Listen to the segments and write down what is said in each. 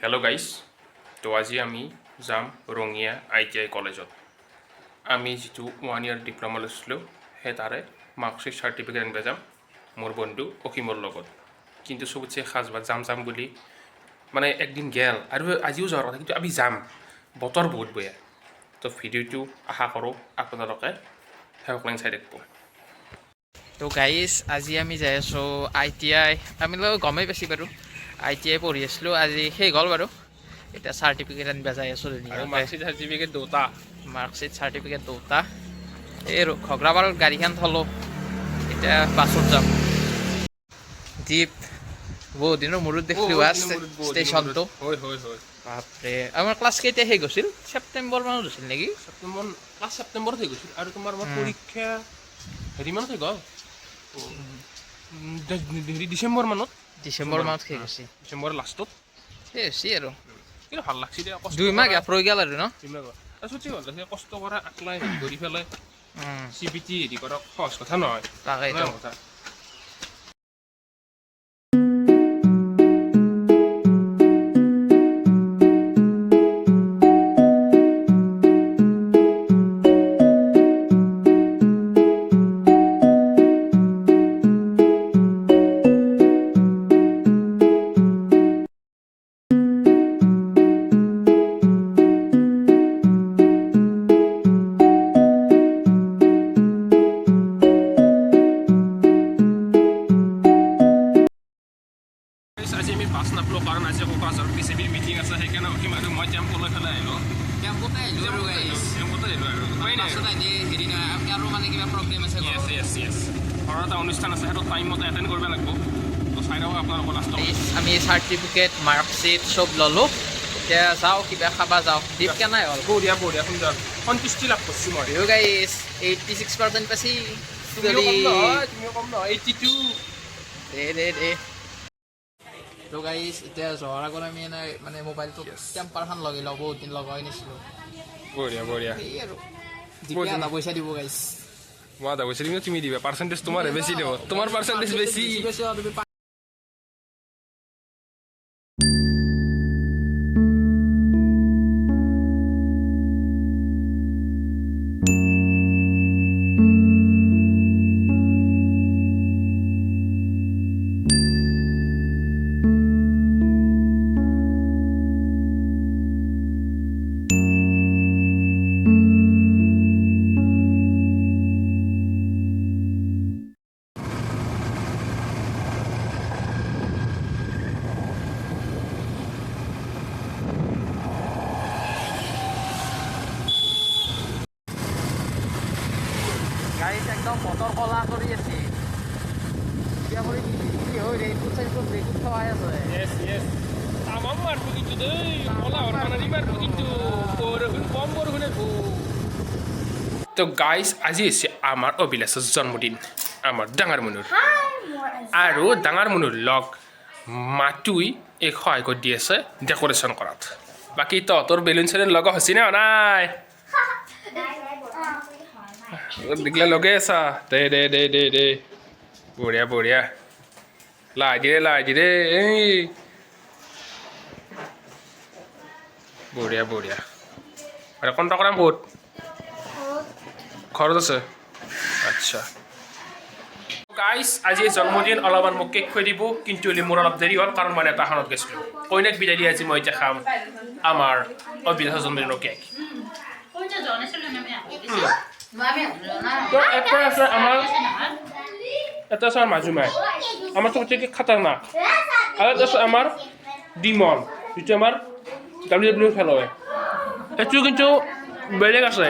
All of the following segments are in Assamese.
হেল্ল' গাইজ, তো আজি আমি যাম ৰঙিয়া ITI কলেজত। আমি যিটো 1 year ডিপ্ল'মা লৈছিলোঁ সেই তাৰে মাৰ্কশ্বিট চাৰ্টিফিকেট আনিব যাম মোৰ বন্ধু অসীমৰ লগত। কিন্তু চবতছে খাজ বাত যাম বুলি মানে একদিন গেল আৰু আজিও যোৱাৰ কথা, কিন্তু আমি যাম, বতৰ বহুত বেয়া। তো ভিডিঅ'টো আশা কৰোঁ আপোনালোকে শেষলৈকে চাই থাকিব। তো গাইজ আজি আমি যাই আছোঁ ITI। আমি গমেই পাইছি বাৰু ITI পঢ়ি আছিলোঁ, আজি শেষ হ'ল বাৰু। এতিয়া চাৰ্টিফিকেট আনিব যাই আছোঁ আৰু ধুনীয়াকৈ। মাৰ্কশ্বিট চাৰ্টিফিকেট দুটা। মাৰ্কশ্বিট চাৰ্টিফিকেট দুটা। এই ঘগ্ৰাপাৰত গাড়ীখন থলোঁ, এতিয়া বাছত যাম। জীপ বহুত দিনৰ মূৰত দেখিলোঁ ষ্টেচনটো। হয়। বাপৰে, আমাৰ ক্লাছ কেতিয়া শেষ হৈছিল? ছেপ্টেম্বৰ মানত হৈছিল নেকি? ক্লাছ ছেপ্টেম্বৰত হৈ গৈছিল আৰু তোমাৰ পৰীক্ষা হেৰিমানত হৈ গ'ল, ডিচেম্বৰ মানত শেষ হৈছে। ডিচেম্বৰৰ লাষ্টত সেই হৈছে আৰু কিন্তু ভাল লাগছি দে। 2 মাহ গেপ ৰৈ গ'ল আৰু ন? কষ্ট কৰা আকলাই হেৰি কৰি পেলাই CBT হেৰি কৰক সহজ কথা নহয়। তাকেইতো। কথা আজি আমি বাছ নাপালোঁ কাৰণ আজি কোকৰাঝাৰত PCBৰ মিটিং আছে, সেইকাৰণে অসীম আৰু মই টেম্পো লৈ পেলাই আহিলোঁ। টেম্পোতে আহিলোঁ আৰু উপায় নাই আৰু। হেৰি নহয়, আৰু মানে কিবা প্ৰগ্ৰেম আছে। Yes. ঘৰৰ এটা অনুষ্ঠান আছে, সেইটো টাইমতে এটেণ্ড কৰিব লাগিব। তো চাই থাকক আপোনালোকৰ লাষ্টত। আমি চাৰ্টিফিকেট মাৰ্কশ্বিট চব ল'লোঁ, এতিয়া যাওঁ কিবা খাব যাওঁ। দীপ কেনাই হ'ল? বঢ়িয়া সুন্দৰ, সন্তুষ্টি লাভ কৰিছোঁ মই। বিহু গাইছ 86% পাইছি। তুমিও কম নহয় 82। দে তো গাইছ এতিয়া যোৱাৰ আগত আমি এনেই মানে মোবাইলটো টেম্পাৰখন লগাই লওঁ, বহুত দিন লগাই নিছিলোঁ। বঢ়িয়া। সেই আৰু যেতিয়া আধা পইচা দিব গাইছ। মই আধা পইচা দিম, তুমি দিবা। পাৰ্চেণ্টেজ তোমাৰ বেছি দিব, তোমাৰ পাৰ্চেণ্টেজ বেছি। গাড়ীত একদম বতৰ কলা কৰি আছে। এতিয়া কৰি কি হয়, ৰেইনকোট চেইনকোট ৰেইনকোট থোৱাই আছে। Yes. তামাম মাৰবো কিন্তু দেই, কলা হৰমানাৰী মাৰবো কিন্তু, বৰষুণ কম বৰষুণ আহিব। তো গাইজ আজি হৈছে আমাৰ অভিলাষৰ জন্মদিন, আমাৰ ডাঙৰ মনুৰ। আৰু ডাঙৰ মনুৰ লগ মাতুই এই সহায় কৰি দি আছে ডেক'ৰেশ্যন কৰাত। বাকী তহঁতৰ বেলুন চেলুন লগা হৈছে নে নাই? দেখিলে লগে আছা? দে বঢ়িয়া। লাই দিয়ে এই বঢ়িয়া। আৰু কণ্টকৰাম ক'ত? ঘৰত আছে। আচ্ছা গাইজ, আজি জন্মদিন, অলপমান মোক কেক খুৱাই দিব, কিন্তু মোৰ অলপ দেৰি হ'ল কাৰণ মই নেতাখনত গৈছিলোঁ। কইনাক বিদায় দি আজি মই এতিয়া খাম আমাৰ অভিলাষৰ জন্মদিনৰ কেক। এটা আছে আমাৰ মাজুমাই, আমাৰ চবতকে খাতাৰনাক। আৰু এটা আছে আমাৰ ডিমন, যিটো আমাৰ WWE খেল হয়। এইটো কিন্তু বেলেগ আছে,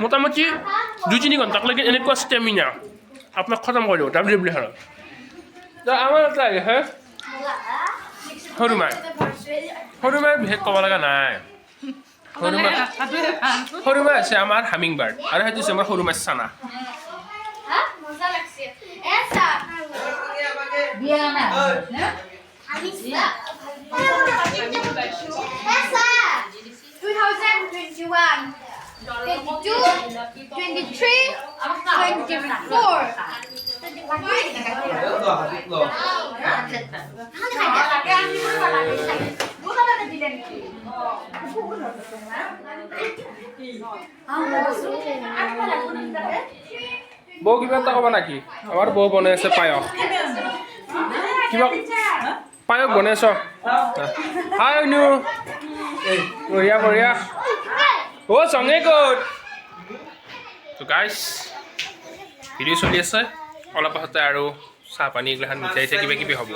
মোটামুটি 2-3 ঘণ্টালৈকে এনেকুৱা ষ্টেমিনা আপোনাক খতম কৰি দিব WWE খেলত। আমাৰ এটা আহে সৰু মাই বিশেষ ক'ব লগা নাই। সৰু মাই আছে আমাৰ হামিং বাৰ্ড, আৰু সেইটো হৈছে আমাৰ সৰু মাছ চানা। বৌ কিবা এটা ক'বা নেকি আমাৰ বৌ বনাই আছে পায়স কিবা পায়স বনাই আছ হাই অনু বঢ়িয়া বঢ়িয়া অ' চঙে ক'ত তো গাইছ ভিডিঅ' চলি আছে অলপ পাছতে আৰু চাহ পানী এইগিলাখান মিঠাই কিবা কিবি হ'ব